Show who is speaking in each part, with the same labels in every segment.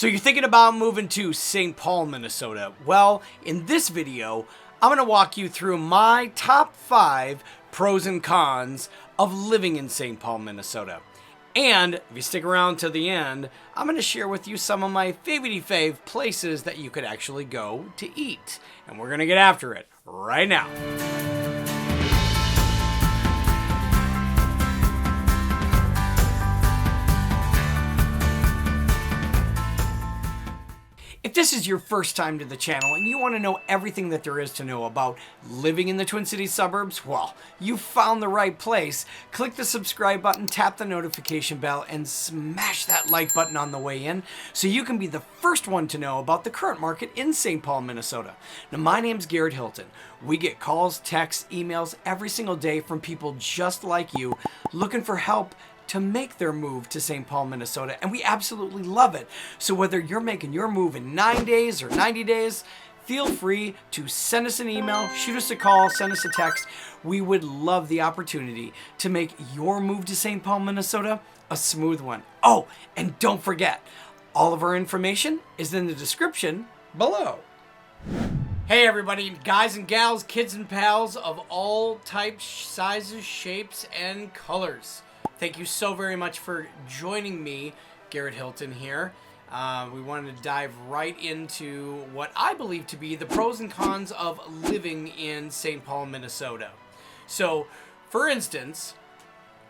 Speaker 1: So you're thinking about moving to St. Paul, Minnesota. Well, in this video, I'm going to walk you through my top 5 pros and cons of living in St. Paul, Minnesota. And if you stick around to the end, I'm going to share with you some of my favorite places that you could actually go to eat. And we're going to get after it right now. If this is your first time to the channel and you want to know everything that there is to know about living in the Twin Cities suburbs, well, you found the right place. Click the subscribe button, tap the notification bell, and smash that like button on the way in so you can be the first one to know about the current market in St. Paul, Minnesota. Now, my name's Garrett Hilton. We get calls, texts, emails every single day from people just like you looking for help to make their move to St. Paul, Minnesota, and we absolutely love it. So whether you're making your move in 9 days or 90 days, feel free to send us an email, shoot us a call, send us a text. We would love the opportunity to make your move to St. Paul, Minnesota a smooth one. Oh, and don't forget, all of our information is in the description below. Hey everybody, guys and gals, kids and pals of all types, sizes, shapes, and colors. Thank you so very much for joining me, Garrett Hilton here. We wanted to dive right into what I believe to be the pros and cons of living in St. Paul, Minnesota. So, for instance,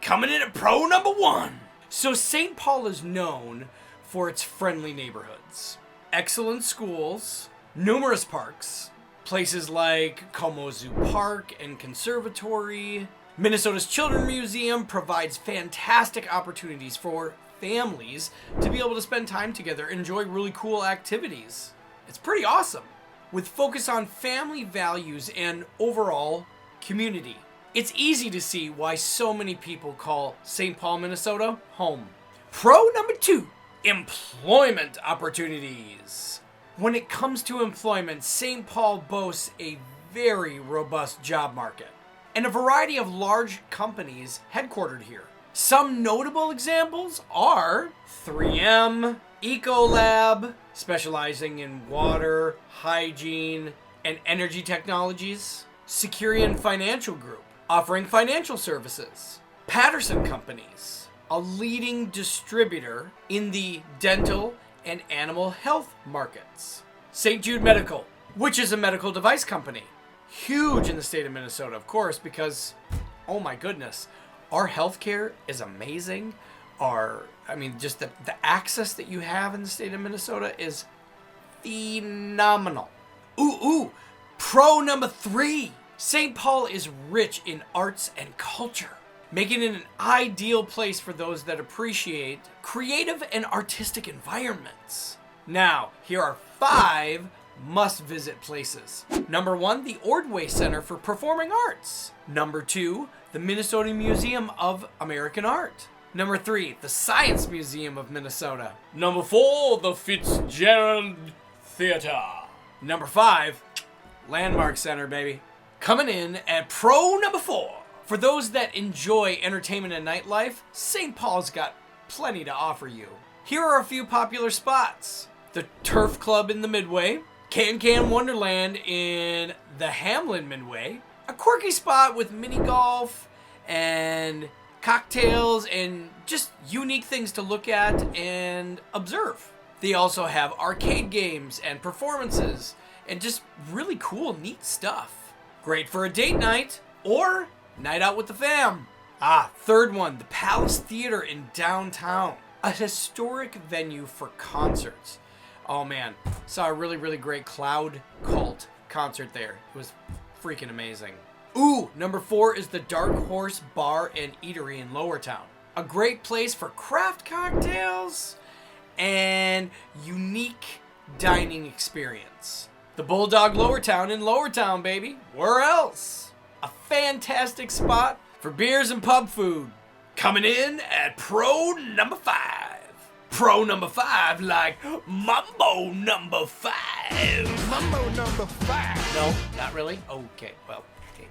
Speaker 1: coming in at pro number 1. So St. Paul is known for its friendly neighborhoods, excellent schools, numerous parks, places like Como Zoo Park and Conservatory. Minnesota's Children's Museum provides fantastic opportunities for families to be able to spend time together, enjoy really cool activities. It's pretty awesome, with focus on family values and overall community. It's easy to see why so many people call St. Paul, Minnesota home. Pro number 2, employment opportunities. When it comes to employment, St. Paul boasts a very robust job market and a variety of large companies headquartered here. Some notable examples are 3M, Ecolab, specializing in water, hygiene, and energy technologies, Securian Financial Group, offering financial services, Patterson Companies, a leading distributor in the dental and animal health markets, St. Jude Medical, which is a medical device company, huge in the state of Minnesota, of course, because, oh my goodness, our healthcare is amazing. Just the access that you have in the state of Minnesota is phenomenal. Pro number 3. St. Paul is rich in arts and culture, making it an ideal place for those that appreciate creative and artistic environments. Now, here are 5 must-visit places. Number 1, the Ordway Center for Performing Arts. Number 2, the Minnesota Museum of American Art. Number 3, the Science Museum of Minnesota. Number 4, the Fitzgerald Theater. Number 5, Landmark Center, baby. Coming in at pro number 4. For those that enjoy entertainment and nightlife, St. Paul's got plenty to offer you. Here are a few popular spots. The Turf Club in the Midway, Can Wonderland in the Hamlin Midway, a quirky spot with mini golf and cocktails and just unique things to look at and observe. They also have arcade games and performances and just really cool, neat stuff. Great for a date night or night out with the fam. Third one, the Palace Theater in downtown, a historic venue for concerts. Oh man, saw a really, really great Cloud Cult concert there. It was freaking amazing. Number 4 is the Dark Horse Bar and Eatery in Lowertown. A great place for craft cocktails and unique dining experience. The Bulldog Lowertown in Lowertown, baby. Where else? A fantastic spot for beers and pub food. Coming in at pro number 5. Pro number 5, like Mambo number 5.
Speaker 2: Mambo number 5.
Speaker 1: No, not really? Okay, well, okay.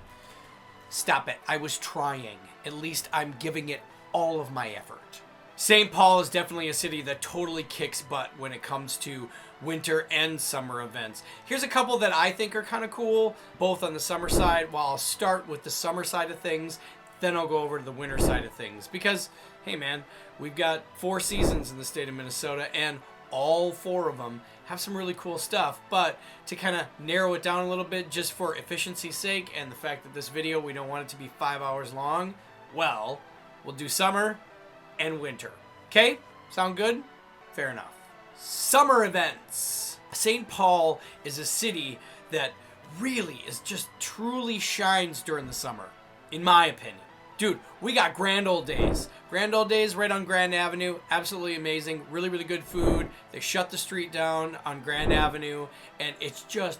Speaker 1: Stop it. I was trying. At least I'm giving it all of my effort. St. Paul is definitely a city that totally kicks butt when it comes to winter and summer events. Here's a couple that I think are kind of cool, both on the summer side. Well, I'll start with the summer side of things, then I'll go over to the winter side of things. Because, hey man, we've got 4 seasons in the state of Minnesota, and all 4 of them have some really cool stuff. But to kind of narrow it down a little bit, just for efficiency's sake, and the fact that this video, we don't want it to be 5 hours long, well, we'll do summer and winter. Okay? Sound good? Fair enough. Summer events. St. Paul is a city that really is just truly shines during the summer, in my opinion. Dude, we got Grand Old Days. Grand Old Days right on Grand Avenue. Absolutely amazing. Really, really good food. They shut the street down on Grand Avenue, and it's just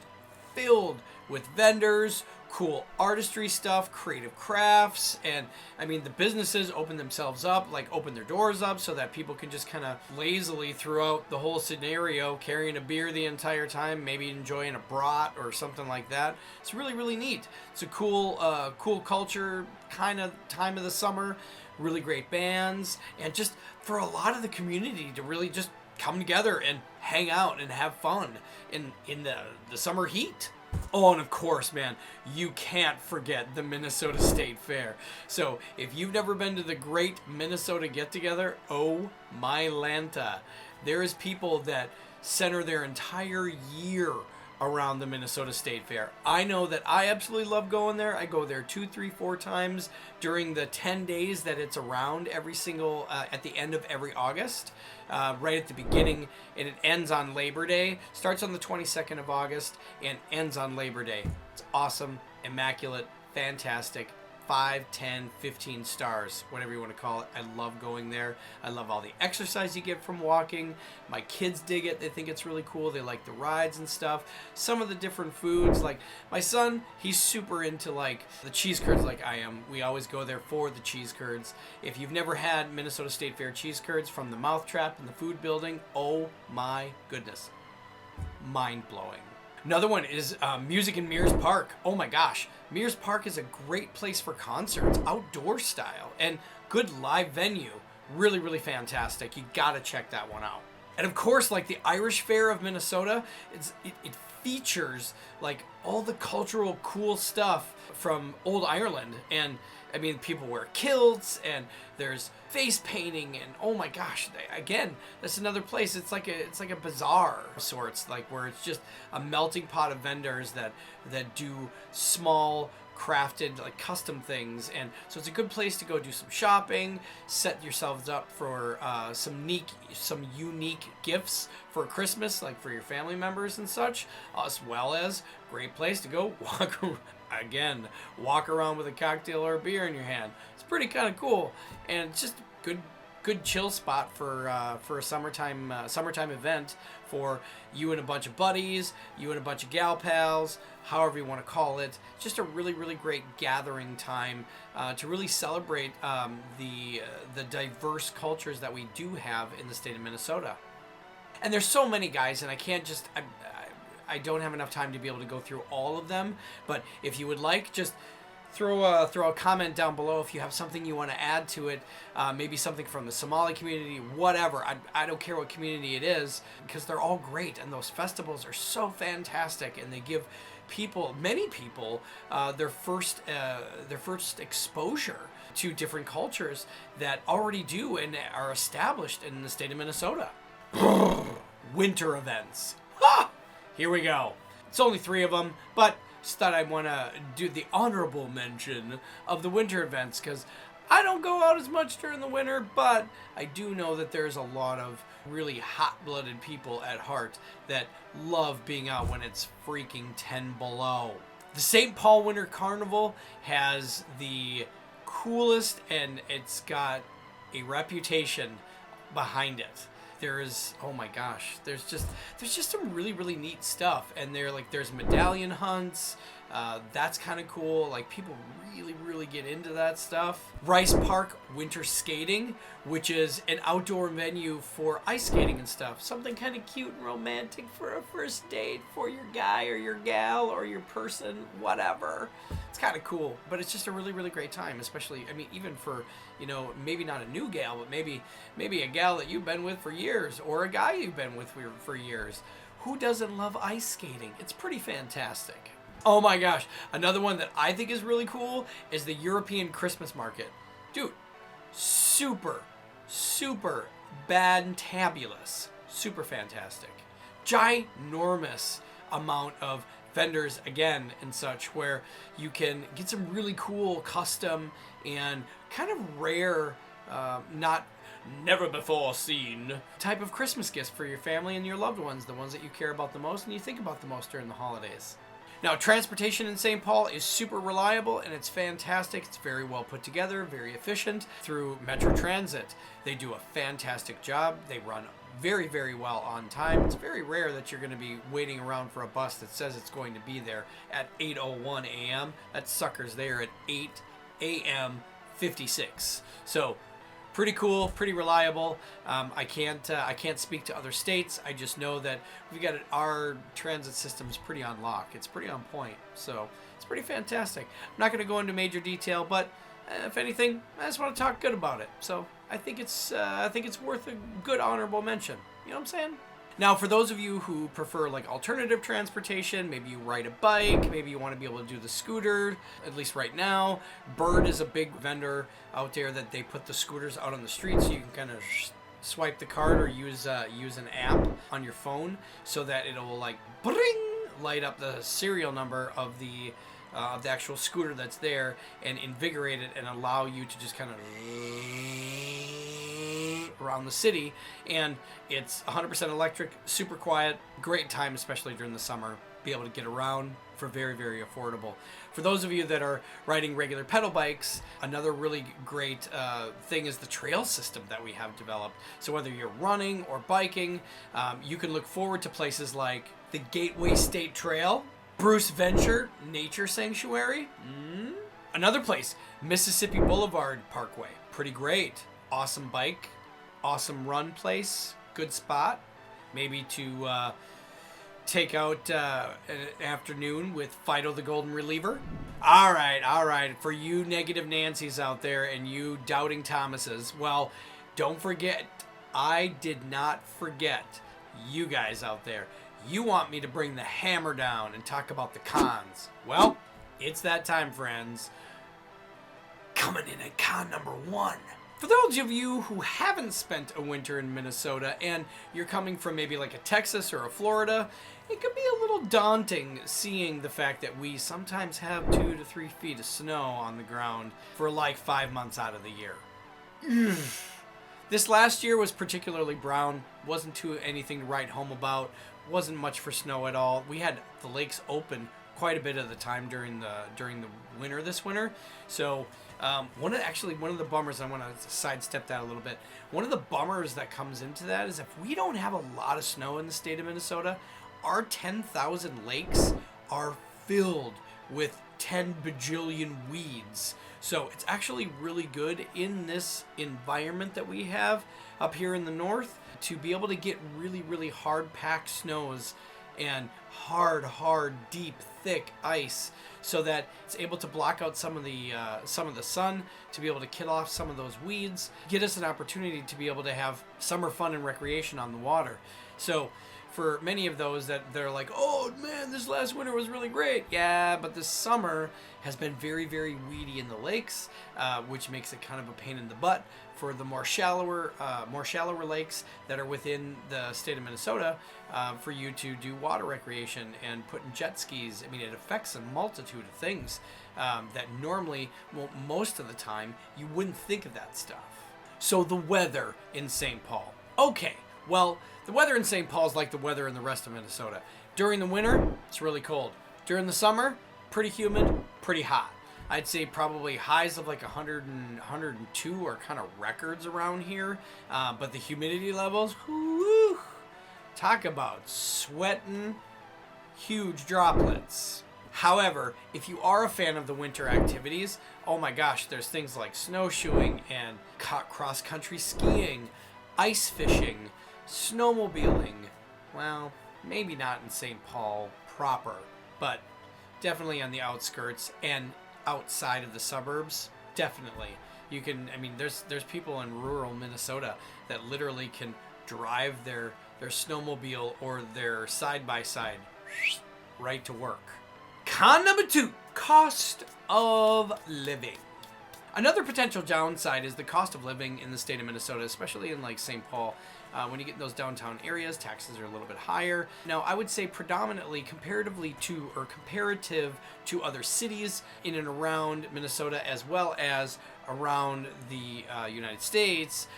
Speaker 1: filled with vendors, cool artistry stuff, creative crafts, and I mean the businesses open themselves up, like open their doors up so that people can just kind of lazily throughout the whole scenario carrying a beer the entire time, maybe enjoying a brat or something like that. It's really, really neat. It's a cool culture kind of time of the summer. Really great bands, and just for a lot of the community to really just come together and hang out and have fun in the summer heat. Oh, and of course, man, you can't forget the Minnesota State Fair. So if you've never been to the Great Minnesota Get-Together, oh my Lanta. There is people that center their entire year around the Minnesota State Fair. I know that I absolutely love going there. I go there 2, 3, 4 times during the 10 days that it's around every single, at the end of every August, right at the beginning, and it ends on Labor Day. Starts on the 22nd of August and ends on Labor Day. It's awesome, immaculate, fantastic. 5, 10, 15 stars, whatever you want to call it. I love going there. I love all the exercise you get from walking. My kids dig it. They think it's really cool. They like the rides and stuff. Some of the different foods, like my son, he's super into like the cheese curds like I am. We always go there for the cheese curds. If you've never had Minnesota State Fair cheese curds from the Mouthtrap in the food building, oh my goodness. Mind-blowing. Another one is Music in Mears Park. Oh my gosh. Mears Park is a great place for concerts, outdoor style, and good live venue. Really, really fantastic. You gotta check that one out. And of course, like the Irish Fair of Minnesota, it features like all the cultural cool stuff from old Ireland. And I mean, people wear kilts, and there's face painting, and oh my gosh, again, that's another place. It's like a bazaar of sorts, like where it's just a melting pot of vendors that do small crafted like custom things, and so it's a good place to go do some shopping, set yourselves up for some unique gifts for Christmas, like for your family members and such, as well as great place to go walk around with a cocktail or a beer in your hand. It's pretty kind of cool, and it's just good chill spot for a summertime event for you and a bunch of buddies, you and a bunch of gal pals, however you want to call it. Just a really, really great gathering time to really celebrate the diverse cultures that we do have in the state of Minnesota. And there's so many, guys, and I can't just I don't have enough time to be able to go through all of them, but if you would like, just throw a comment down below if you have something you want to add to it, maybe something from the Somali community, whatever. I don't care what community it is, because they're all great, and those festivals are so fantastic, and they give many people, their first exposure to different cultures that already do and are established in the state of Minnesota. Winter events. Ha! Here we go. It's only 3 of them, but just thought I'd want to do the honorable mention of the winter events, because I don't go out as much during the winter, but I do know that there's a lot of really hot-blooded people at heart that love being out when it's freaking 10 below. The St. Paul Winter Carnival has the coolest, and it's got a reputation behind it. There's, oh my gosh, there's just some really, really neat stuff, and there's medallion hunts, That's kind of cool. Like, people really get into that stuff. Rice Park Winter Skating, which is an outdoor venue for ice skating and stuff. Something kind of cute and romantic for a first date for your guy or your gal or your person, whatever. It's kind of cool, but it's just a really great time, especially, I mean, even for, you know, maybe not a new gal, but maybe a gal that you've been with for years, or a guy you've been with for years. Who doesn't love ice skating? It's pretty fantastic. Oh my gosh, another one that I think is really cool is the European Christmas market. Dude, super fantabulous. Super fantastic. Ginormous amount of vendors again and such, where you can get some really cool custom and kind of rare, not never before seen type of Christmas gifts for your family and your loved ones, the ones that you care about the most and you think about the most during the holidays. Now, transportation in St. Paul is super reliable and it's fantastic. It's very well put together, very efficient through Metro Transit. They do a fantastic job. They run very well on time. It's very rare that you're going to be waiting around for a bus that says it's going to be there at 8:01 a.m. That sucker's there at 8 a.m. 56. So pretty cool, pretty reliable. I can't speak to other states. I just know that our transit system's pretty on lock. It's pretty on point. So it's pretty fantastic. I'm not going to go into major detail, but if anything, I just want to talk good about it. So I think it's worth a good honorable mention. You know what I'm saying? Now, for those of you who prefer like alternative transportation, maybe you ride a bike, maybe you want to be able to do the scooter, at least right now. Bird is a big vendor out there that they put the scooters out on the street, so you can kind of swipe the card or use an app on your phone so that it'll like bring light up the serial number of the actual scooter that's there and invigorate it and allow you to just kind of around the city. And it's 100% electric, super quiet, great time, especially during the summer, be able to get around for very affordable. For those of you that are riding regular pedal bikes, another really great thing is the trail system that we have developed. So whether you're running or biking, you can look forward to places like the Gateway State Trail, Bruce Venture Nature Sanctuary. Another place, Mississippi Boulevard Parkway. Pretty great. Awesome bike, awesome run place, good spot. Maybe to take out an afternoon with Fido the Golden Reliever. All right. For you negative Nancys out there and you doubting Thomases, well, don't forget, I did not forget you guys out there. You want me to bring the hammer down and talk about the cons. Well, it's that time, friends. Coming in at con number 1. For those of you who haven't spent a winter in Minnesota and you're coming from maybe like a Texas or a Florida, it could be a little daunting seeing the fact that we sometimes have 2 to 3 feet of snow on the ground for like 5 months out of the year. This last year was particularly brown. Wasn't too anything to write home about. Wasn't much for snow at all. We had the lakes open quite a bit of the time during the winter this winter. So one of the bummers, I want to sidestep that a little bit. One of the bummers that comes into that is if we don't have a lot of snow in the state of Minnesota, our 10,000 lakes are filled with 10 bajillion weeds. So it's actually really good in this environment that we have up here in the north to be able to get really hard packed snows and hard, deep, thick ice, so that it's able to block out some of the sun, to be able to kill off some of those weeds, get us an opportunity to be able to have summer fun and recreation on the water. So for many of those that they're like, oh man, this last winter was really great. Yeah, but this summer has been very weedy in the lakes, which makes it kind of a pain in the butt for the more shallower lakes that are within the state of Minnesota, for you to do water recreation and put in jet skis. I mean, it affects a multitude of things that normally, well, most of the time, you wouldn't think of that stuff. So the weather in St. Paul. Okay, well, the weather in St. Paul is like the weather in the rest of Minnesota. During the winter, it's really cold. During the summer, pretty humid, pretty hot. I'd say probably highs of like 100 and 102 are kind of records around here. But the humidity levels, talk about sweating huge droplets. However, if you are a fan of the winter activities, oh my gosh, there's things like snowshoeing and cross-country skiing, ice fishing, snowmobiling. Well, maybe not in St. Paul proper, but definitely on the outskirts and outside of the suburbs. Definitely. You can, I mean, there's people in rural Minnesota that literally can drive their snowmobile or their side-by-side right to work. Con number 2, cost of living. Another potential downside is the cost of living in the state of Minnesota, especially in like St. Paul. When you get in those downtown areas, taxes are a little bit higher. Now, I would say predominantly comparative to other cities in and around Minnesota, as well as around the United States,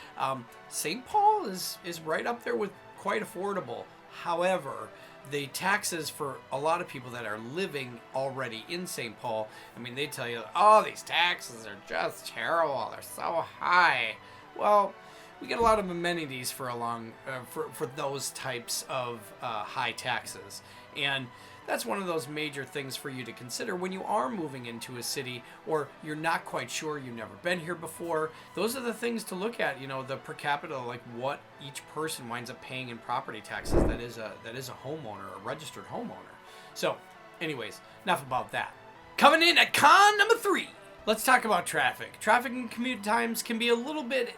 Speaker 1: St. Paul is right up there with quite affordable. However, the taxes for a lot of people that are living already in St. Paul, I mean, they tell you, oh, these taxes are just terrible. They're so high. Well, we get a lot of amenities for for those types of high taxes. And that's one of those major things for you to consider when you are moving into a city or you're not quite sure, you've never been here before. Those are the things to look at, the per capita, like what each person winds up paying in property taxes that is a homeowner, a registered homeowner. So, anyways, enough about that. Coming in at con number 3. Let's talk about traffic. Traffic and commute times can be a little bit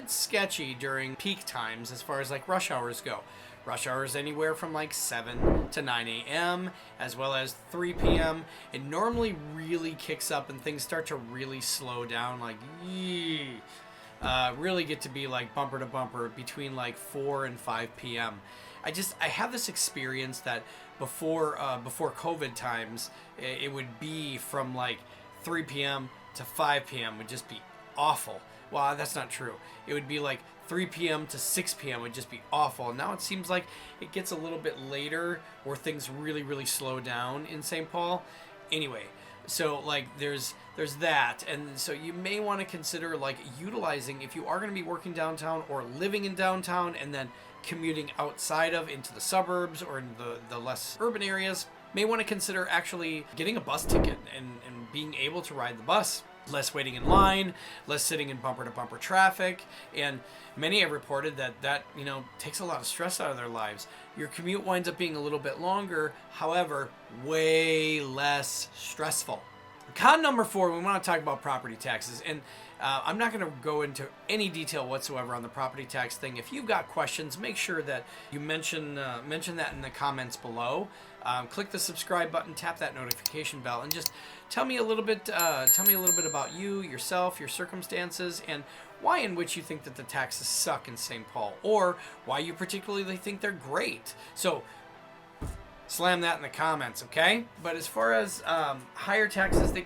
Speaker 1: sketchy during peak times as far as like rush hours go. Rush hours anywhere from like 7 to 9 a.m. as well as 3 p.m. It normally really kicks up and things start to really slow down, like really get to be like bumper to bumper between like 4 and 5 p.m. I have this experience that before COVID times, it would be from like 3 p.m. to 5 p.m. would just be awful. Well, that's not true. It would be like 3 p.m. to 6 p.m. would just be awful. And now it seems like it gets a little bit later where things really, really slow down in St. Paul. Anyway, so like there's that. And so you may want to consider like utilizing, if you are going to be working downtown or living in downtown and then commuting outside of into the suburbs or in the less urban areas, may want to consider actually getting a bus ticket and being able to ride the bus. Less waiting in line, less sitting in bumper-to-bumper traffic, and many have reported that takes a lot of stress out of their lives. Your commute winds up being a little bit longer, however, way less stressful. Con number 4, we want to talk about property taxes, and I'm not going to go into any detail whatsoever on the property tax thing. If you've got questions, make sure that you mention that in the comments below. Click the subscribe button, tap that notification bell, and just tell me a little bit about you, yourself, your circumstances, and why in which you think that the taxes suck in St. Paul, or why you particularly think they're great. So slam that in the comments, okay? But as far as higher taxes, they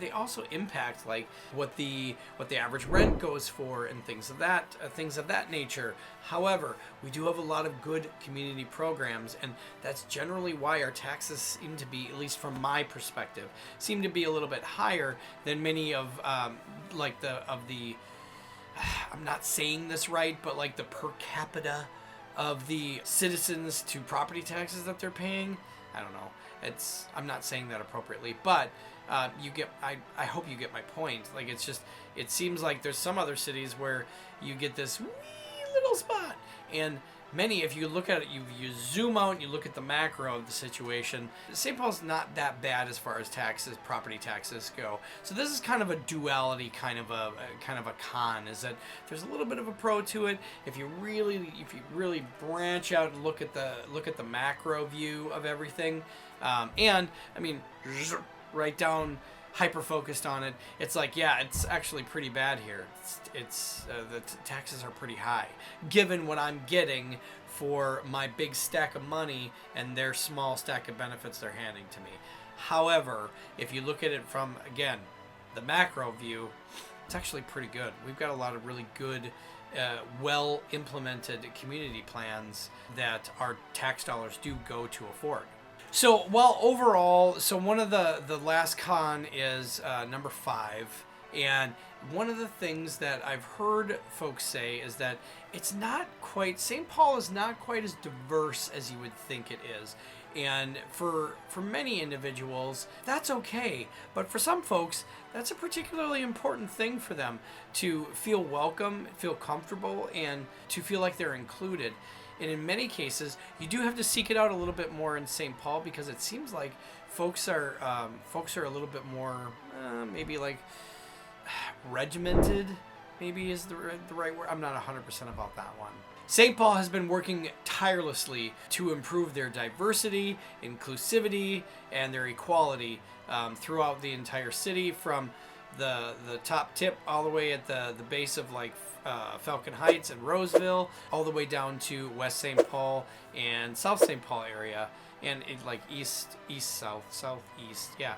Speaker 1: also impact like what the average rent goes for and things of that nature. However, we do have a lot of good community programs, and that's generally why our taxes seem to be, at least from my perspective, seem to be a little bit higher than many of I'm not saying this right, but like the per capita of the citizens to property taxes that they're paying. I don't know. I'm not saying that appropriately, but I hope you get my point. Like it seems like there's some other cities where you get this wee little spot, and many, if you look at it, you zoom out and you look at the macro of the situation, St. Paul's not that bad as far as property taxes go. So this is kind of a duality, kind of a con, is that there's a little bit of a pro to it. If you really branch out and look at the macro view of everything, and I mean, right down, hyper focused on it, it's like, yeah, it's actually pretty bad here. The taxes are pretty high given what I'm getting for my big stack of money and their small stack of benefits they're handing to me. However, if you look at it from, again, the macro view, it's actually pretty good. We've got a lot of really good well implemented community plans that our tax dollars do go to afford. So one of the last con is number 5, and one of the things that I've heard folks say is that St. Paul is not quite as diverse as you would think it is. And for many individuals, that's okay. But for some folks, that's a particularly important thing for them, to feel welcome, feel comfortable, and to feel like they're included. And in many cases, you do have to seek it out a little bit more in St. Paul, because it seems like folks are a little bit more maybe like regimented, maybe is the right word. I'm not 100% about that one. St. Paul has been working tirelessly to improve their diversity, inclusivity, and their equality throughout the entire city, from the top tip all the way at the base of like Falcon Heights and Roseville, all the way down to West St. Paul and South St. Paul area, and like southeast, yeah,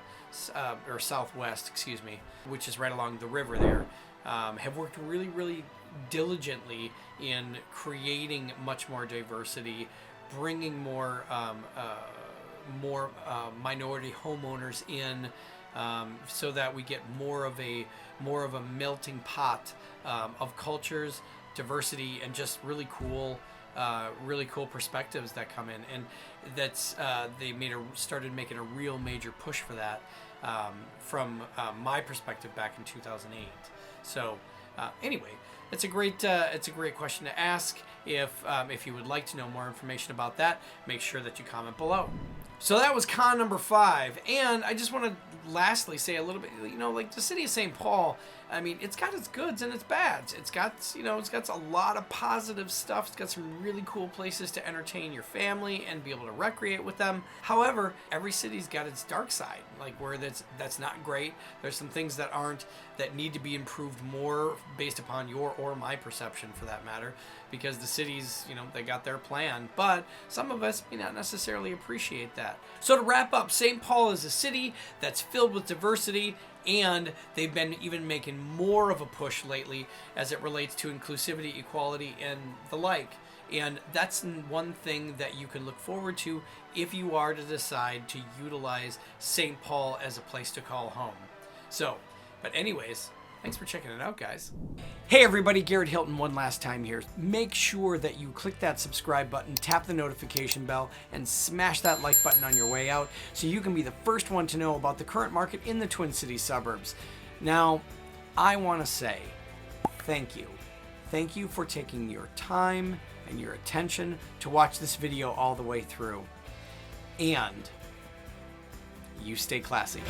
Speaker 1: or southwest, excuse me, which is right along the river there. Have worked really diligently in creating much more diversity, bringing more minority homeowners in, so that we get more of a melting pot of cultures, diversity, and just really cool perspectives that come in. And that's they started making a real major push for that from my perspective back in 2008. So anyway, it's a great question to ask. If you would like to know more information about that, make sure that you comment below. So that was con number 5, and I just want to lastly say a little bit, like the city of St. Paul, I mean, it's got its goods and its bads. It's got a lot of positive stuff. It's got some really cool places to entertain your family and be able to recreate with them. However, every city's got its dark side, like where that's not great. There's some things that need to be improved more based upon your or my perception, for that matter, because the cities, they got their plan, but some of us may not necessarily appreciate that. So to wrap up, St. Paul is a city that's filled with diversity, and they've been even making more of a push lately as it relates to inclusivity, equality, and the like. And that's one thing that you can look forward to if you are to decide to utilize St. Paul as a place to call home. So, but anyways, thanks for checking it out, guys. Hey everybody, Garrett Hilton one last time here. Make sure that you click that subscribe button, tap the notification bell, and smash that like button on your way out so you can be the first one to know about the current market in the Twin Cities suburbs. Now, I want to say thank you. Thank you for taking your time and your attention to watch this video all the way through. And you stay classy.